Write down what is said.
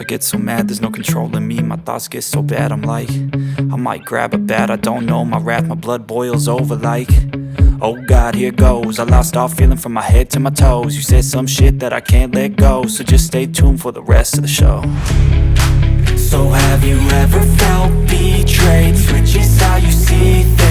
get so mad, there's no controlling me. My thoughts get so bad, I'm like, I might grab a bat, I don't know. My wrath, my blood boils over like, oh God, here goes. I lost all feeling from my head to my toes. You said some shit that I can't let go, so just stay tuned for the rest of the show. So have you ever felt betrayed? Switches how you see things.